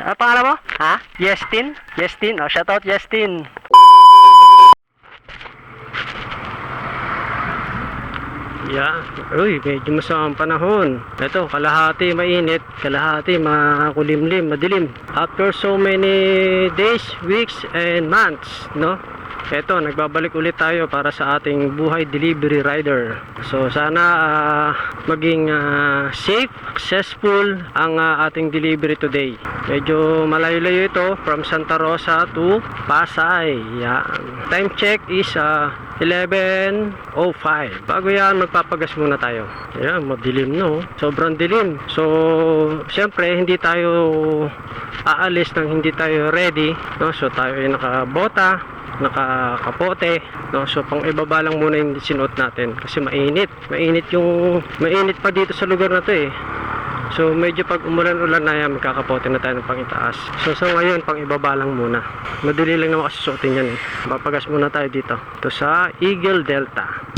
Ano pangalan mo? Ha? Yestin? Yestin? Oh, shoutout Yestin. Yeah. Uy, medyo masamang panahon. Ito, kalahati mainit, kalahati makulimlim, madilim. After so many days, weeks, and months, no? Ito, nagbabalik ulit tayo para sa ating buhay delivery rider. So, sana maging safe, successful ang ating delivery today. Medyo malayo-layo ito from Santa Rosa to Pasay. Yan. Time check is 11:05. Bago yan, magpapagas muna tayo. Ayan, madilim no. Sobrang dilim. So, syempre, hindi tayo aalis nang hindi tayo ready. No? So, tayo ay nakabota, nakakapote, no? So pang ibaba lang muna yung sinuot natin kasi mainit pa dito sa lugar na to eh. So medyo pag umulan-ulan na yan, magkakapote na tayo ng pangitaas. So sa ngayon pang ibaba lang muna, madali lang naman kasi suotin yan eh. Papagas muna tayo dito, ito sa Eagle Delta.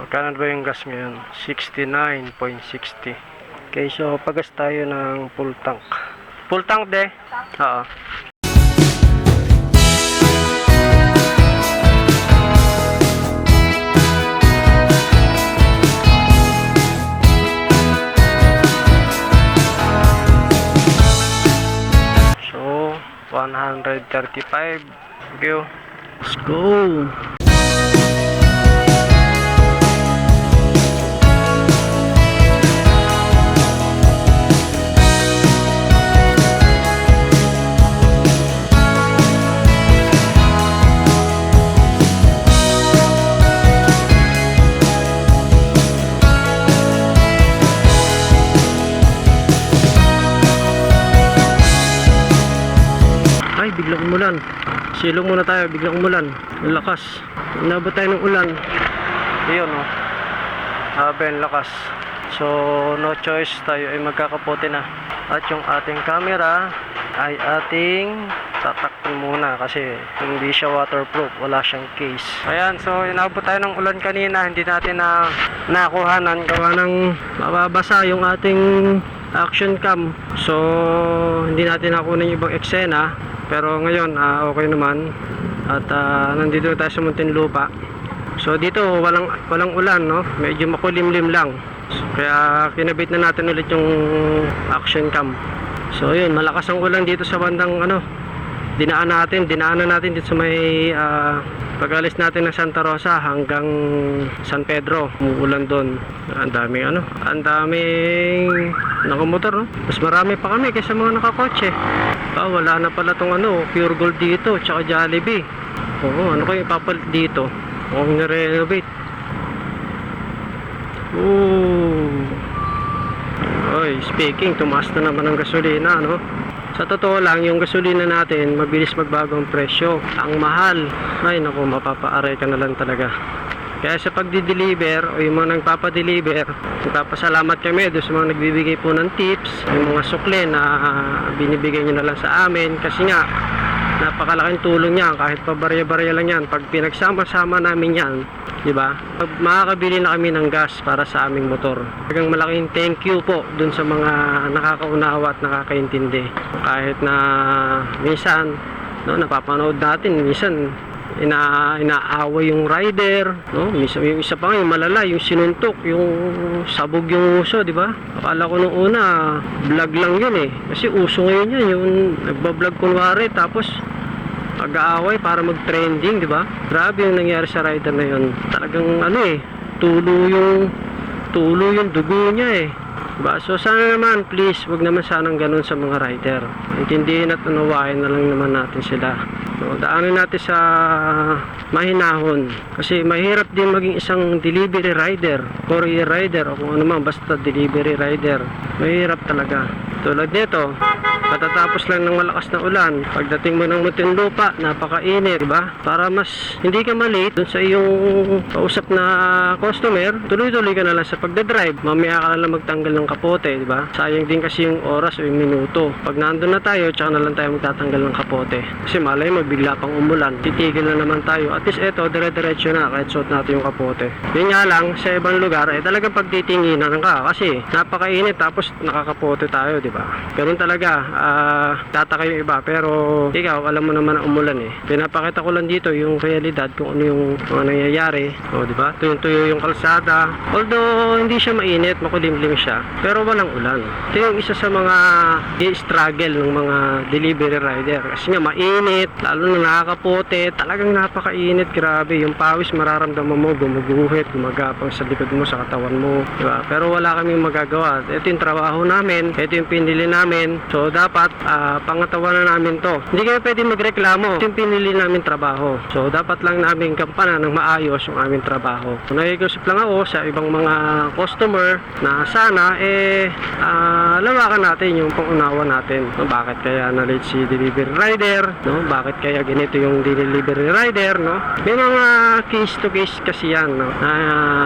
Magkano ba yung gas ngayon? 69.60. Okay, so pagas tayo ng full tank. Full tank de? Oo. So 135. Go. Let's go. Ay, biglang umulan. Silong muna tayo, biglang umulan. Ang lakas. Inabot tayo ng ulan. Ayun, oh. Grabe, ang lakas. So, no choice, tayo ay magkakapote na. At yung ating camera ay ating tatakpan muna kasi hindi siya waterproof, wala siyang case. Ayan, so inabot tayo ng ulan kanina, hindi natin na nakuhanan gawa ng mababasa yung ating action cam. So, hindi natin nakunan yung ibang eksena. Pero ngayon, okay naman. At nandito tayo sa Muntinlupa. So dito walang ulan, no? Medyo makulimlim lang. So, kaya kinabit na natin ulit yung action cam. So yun, malakas ang ulan dito sa bandang dinaanan natin dito sa may pag-alis natin ng Santa Rosa hanggang San Pedro. Umuulan doon. Ang daming nakamotor, no? Mas marami pa kami kaysa mga nakakotse. Wala na pala tong Pure Gold dito, tsaka Jollibee. Oo, ano kayo ipapalit dito? Kung nirenovate. Oy, speaking, tumaas na naman ang gasolina, no? Sa totoo lang, yung gasolina natin, mabilis magbago ang presyo. Ang mahal. Ay, naku, mapapaaray ka na lang talaga. Kaya sa pagdi-deliver o yung mga nagpapadeliver, nagpapasalamat kami doon sa mga nagbibigay po ng tips, yung mga sukle na binibigay nyo na lang sa amin kasi nga napakalaking tulong niya kahit pa barya-barya lang yan. Pag pinagsama-sama namin yan, di ba? Makakabili na kami ng gas para sa aming motor. Talagang malaking thank you po dun sa mga nakakaunawa at nakakaintindi. Kahit na minsan, no, napapanood natin, minsan inaaway yung rider, no? Minsan yung isa pa nga, yung malala, yung sinuntok, yung sabog yung uso, di ba? Akala ko nung una vlog lang yun eh, kasi uso ngayon yan, yung nagbablog kunwari tapos pag-aaway para mag-trending, di ba? Grabe yung nangyari sa rider na yun. Talagang tulo yung dugo niya eh. Diba? So sana naman please, wag naman sanang ganun sa mga rider. Intindihin at unawain na lang naman natin sila. So, daanan natin sa mahinahon. Kasi mahirap din maging isang delivery rider, courier rider, o kung ano man, basta delivery rider. Mahirap talaga. Tulad nito, patatapos lang ng malakas na ulan, pagdating mo ng Muntinlupa, napakainit, diba? Para mas hindi ka malate dun sa iyong kausap na customer, tuloy-tuloy ka na lang sa pagdadrive. Mamaya ka na lang magtanggal ng kapote, diba? Sayang din kasi yung oras o yung minuto. Pag nandun na tayo, tsaka na lang tayo magtatanggal ng kapote. Kasi malay mo, bigla pang umulan, titigil na naman tayo. At least eto, dire-diretso na kahit suot natin yung kapote. Yun nga lang, sa ibang lugar, talagang pagtitinginan ka kasi napakainit tapos nakakapote tayo, diba? Ganun talaga, tataka yung iba, pero ikaw, alam mo naman ang umulan eh. Pinapakita ko lang dito yung realidad kung ano yung mga nangyayari, o diba? Tuyong-tuyo yung kalsada, although hindi siya mainit, makulimlim siya, pero walang ulan. Ito yung isa sa mga i-struggle ng mga delivery rider kasi nga mainit, lalo na nakakapote, talagang napakainit, grabe, yung pawis mararamdaman mo, gumuguhit, gumagapang sa likod mo, sa katawan mo, diba? Pero wala kaming magagawa. Ito yung trabaho namin, ito yung pinili namin, so dapat pangatawanan namin to. Hindi kayo pwede magreklamo, ito yung pinili namin trabaho, so dapat lang namin kampanan ng maayos yung aming trabaho. So nakikiusap lang ako sa ibang mga customer na sana lawakan natin yung pangunawa natin, no? Bakit kaya na-late si delivery rider, no? Bakit kaya ganito yung delivery rider, no? May mga case to case kasi yan, no?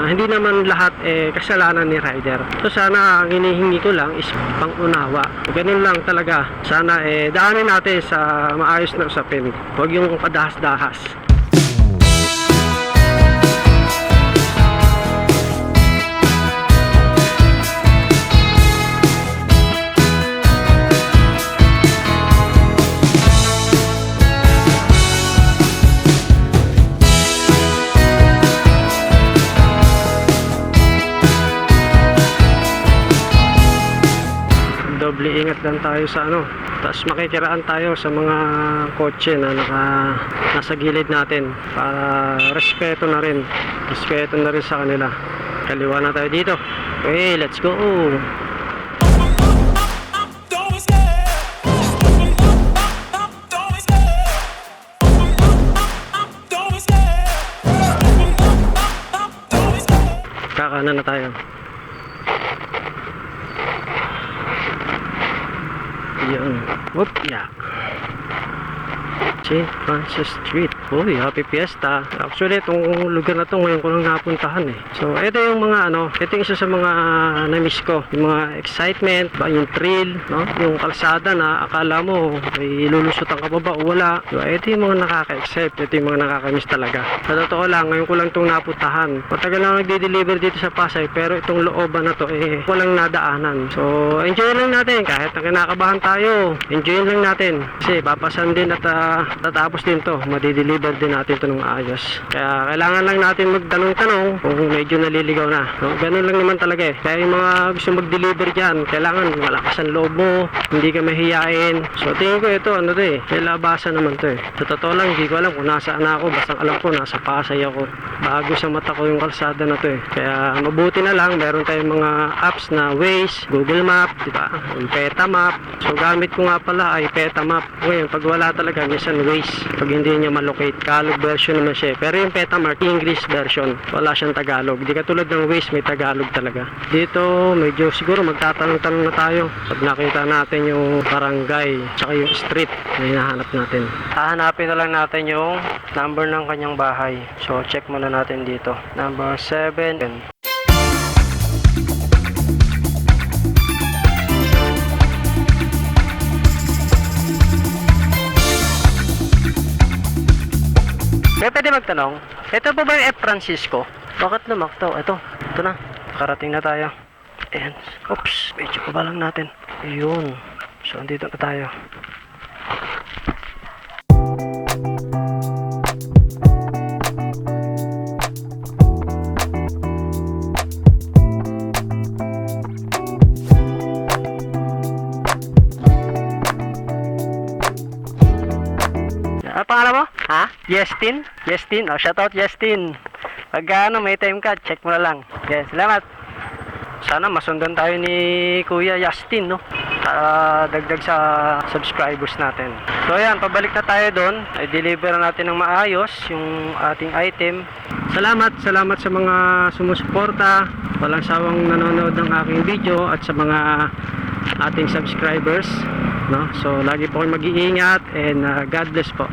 Hindi naman lahat kasalanan ni rider. So sana ang hinihingi ko lang is pangunawa. Ganun lang talaga. Sana daanin natin sa maayos na usapin. Huwag yung padahas-dahas. Doble ingat lang tayo sa tapos makikiraan tayo sa mga kotse na nasa gilid natin para respeto na rin sa kanila. Kaliwa na tayo dito. Okay, let's go. Kakanan na tayo. Yun. Whoop, yeah. St. Francis Street. Uy, happy fiesta. Actually, itong lugar na to ngayon ko lang napuntahan eh. So, ito yung mga ito yung isa sa mga na-miss ko. Yung mga excitement, yung thrill, no? Yung kalsada na akala mo may lulusutan ka pa ba o wala. Diba? Ito yung mga nakaka-excite. Ito yung mga nakaka-miss talaga. Sa totoo lang, ngayon ko lang itong napuntahan. Matagal lang nagde-deliver dito sa Pasay, pero itong looban na to walang nadaanan. So, enjoy lang natin. Kahit na kinakabahan tayo, enjoy lang natin. Kasi papasan din at tatapos din to, madideliver din natin to ng maayos. Kaya kailangan lang natin magtanong-tanong kung medyo naliligaw na, no? Ganun lang naman talaga eh. Kaya yung mga gusto mag-deliver dyan, kailangan malakas ang loob mo, hindi ka mahihiyain. So tingin ko ito, may labasan naman to eh. Sa totoo lang, hindi ko alam kung nasaan ako, basta alam ko nasa Pasay ako. Bago sa mata ko yung kalsada na to eh. Kaya mabuti na lang, meron tayong mga apps na Waze, Google Map, diba? Yung Petamap. So gamit ko nga pala ay Petamap. Ngayon, pag wala talaga, minsan Waze, pag hindi niya malocate, Tagalog version naman siya. Pero yung Petamart, English version, wala siyang Tagalog. Di katulad ng Waze, may Tagalog talaga. Dito, medyo siguro magtatanong-tanong na tayo. Pag nakita natin yung barangay, tsaka yung street na hinahanap natin. Hahanapin na lang natin yung number ng kanyang bahay. So, check muna natin dito. Number 7. Pwede magtanong, ito ba yung F. Francisco? Bakit lumaktaw? Ito na, karating na tayo. Ayan, oops, medyo pa lang natin. Ayun, so andito na tayo. Pangalan mo? Ha? Justin? Justin? Oh, shoutout Justin. Pag may time ka, check mo na lang. Yes, salamat. Sana masundan tayo ni Kuya Justin, no? Para dagdag sa subscribers natin. So ayan, pabalik na tayo doon. Ay deliver natin ng maayos yung ating item. Salamat sa mga sumusuporta, walang sawang nanonood ng aking video at sa mga ating subscribers, no? So lagi po kayong mag-iingat and God bless po.